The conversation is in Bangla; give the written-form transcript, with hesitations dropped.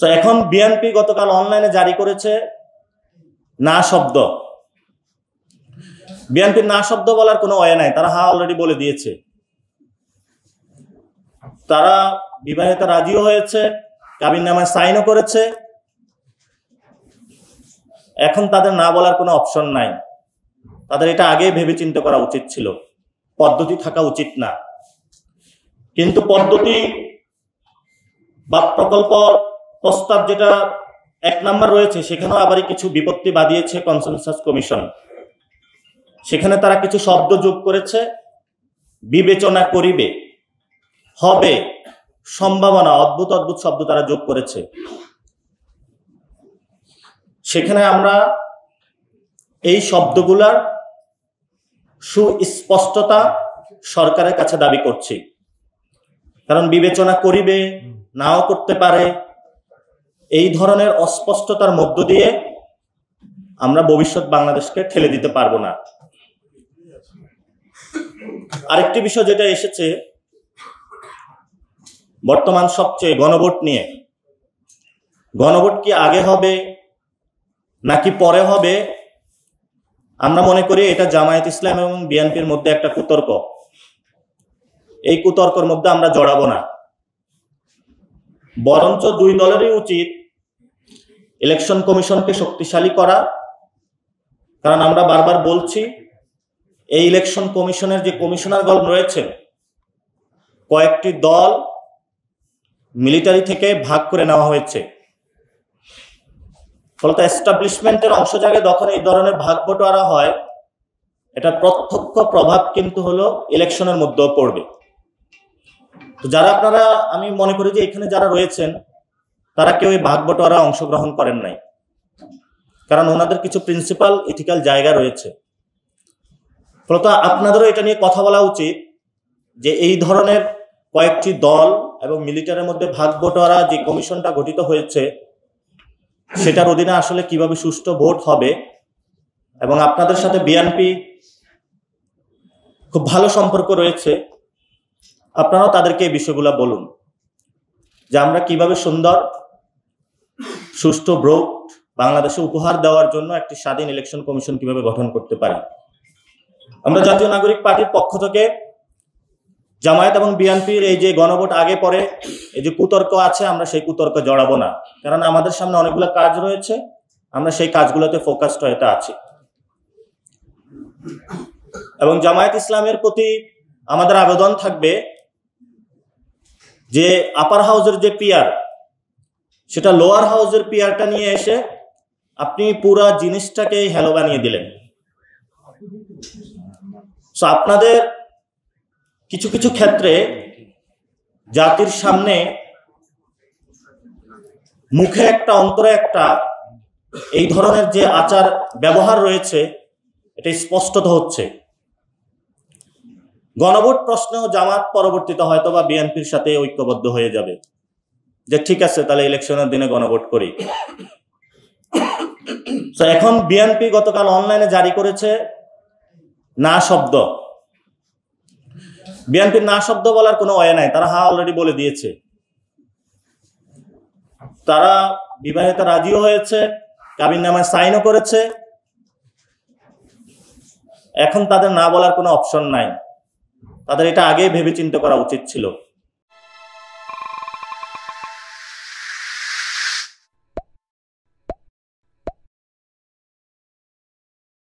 তো এখন বিএনপি গতকাল অনলাইনে জারি করেছে না শব্দ। বিএনপির না শব্দ বলার কোনো ওয়ে নাই, তারা অলরেডি বলে দিয়েছে। তারা বিবাহিত রাজিও হয়েছে, কাবিননামায় সাইনও করেছে। এখন তাদের না বলার কোনো অপশন নাই। তাদের এটা আগেই ভেবে চিন্তা করা উচিত ছিল, পদ্ধতি থাকা উচিত না। কিন্তু পদ্ধতি বা প্রকল্প প্রস্তাব যেটা 1 নম্বর রয়েছে, সেখানেও আবারই কিছু বিপত্তি বাদিয়েছে কনসেনসাস কমিশন। সেখানে তারা কিছু শব্দ যোগ করেছে, বিবেচনা করিবে, হবে, সম্ভাবনা, অদ্ভুত অদ্ভুত শব্দ তারা যোগ করেছে। সেখানে আমরা এই শব্দগুলার সুস্পষ্টতা সরকারের কাছে দাবি করছি। কারণ বিবেচনা করিবে, নাও করতে পারে, এই ধরনের অস্পষ্টতার মধ্য দিয়ে আমরা ভবিষ্যৎ বাংলাদেশকে ঠেলে দিতে পারবো না। আরেকটি বিষয় যেটা এসেছে বর্তমান সবচেয়ে, গণভোট নিয়ে। গণভোট কি আগে হবে নাকি পরে হবে? আমরা মনে করি এটা জামায়াত ইসলাম এবং বিএনপির মধ্যে একটা কুতর্ক। এই কুতর্কের মধ্যে আমরা জড়াবো না, বরঞ্চ দুই দলেরই উচিত ইলেকশন কমিশনকে শক্তিশালী করা। কারণ আমরা বারবার বলছি, এই ইলেকশন কমিশনের যে কমিশনারগণ রয়েছেন, কয়েকটি দল মিলিটারি থেকে ভাগ করে নেওয়া হয়েছে। ফলত এস্টাবলিশমেন্টের অংশ জায়গায় যখন এই ধরনের ভাগ বটোয়ারা হয়, এটা প্রত্যক্ষ প্রভাব কিন্তু হলো ইলেকশনের মধ্যেও পড়বে। তো যারা আপনারা, আমি মনে করি যে এখানে যারা রয়েছেন তারা কেউ এই ভাগ বটোয়ারা অংশগ্রহণ করেন নাই, কারণ ওনাদের কিছু প্রিন্সিপাল ইথিক্যাল জায়গা রয়েছে। ফলত আপনাদেরও এটা নিয়ে কথা বলা উচিত যে এই ধরনের কয়েকটি দল এবং মিলিটারির মধ্যে ভাগ বটোয়ারা যে কমিশনটা গঠিত হয়েছে, সেটার অধীনে আসলে কিভাবে সুষ্ঠু ভোট হবে। এবং আপনাদের সাথে বিএনপি খুব ভালো সম্পর্ক রয়েছে, আপনারাও তাদেরকে এই বিষয়গুলো বলুন যে আমরা কিভাবে সুন্দর সুষ্ঠু ভোট বাংলাদেশে উপহার দেওয়ার জন্য একটি স্বাধীন ইলেকশন কমিশন কিভাবে গঠন করতে পারি। আমরা জাতীয় নাগরিক পার্টির পক্ষ থেকে জামায়াত এবং বিএনপির এই যে গণভোট আগে পরে এই যে কুতর্ক আছে, আমরা সেই কুতর্ক জড়াবো না। কারণ আমাদের সামনে অনেকগুলো কাজ রয়েছে, আমরা সেই কাজগুলোতে ফোকাসড হয়ে আছি। এবং জামায়াত ইসলামের প্রতি আমাদের আবেদন থাকবে যে আপার হাউসের যে পিয়ার, সেটা লোয়ার হাউসের পিয়ারটা নিয়ে এসে আপনি পুরা জিনিসটাকে হেলো বানিয়ে দিলেন। সো আপনাদের কিছু কিছু ক্ষেত্রে জাতির সামনে মুখে একটা অন্তরে একটা এই ধরনের যে আচার ব্যবহার রয়েছে, এটা স্পষ্টত হচ্ছে। গণভোট প্রশ্নেও জামাত পরবর্তীতে হয়তো বা বিএনপির সাথে ঐক্যবদ্ধ হয়ে যাবে যে ঠিক আছে, তাহলে ইলেকশনের দিনে গণভোট করি। তো এখন বিএনপি গতকাল অনলাইনে জারি করেছে না শব্দ। বিএনপির না শব্দ বলার কোনো ওয়ে নাই, তারা অলরেডি বলে দিয়েছে। তারা বিবাহিত রাজিও হয়েছে, কাবিননামায় সাইনও করেছে। এখন তাদের না বলার কোনো অপশন নাই, তাদের এটা আগেই ভেবে চিন্তা করা উচিত ছিল।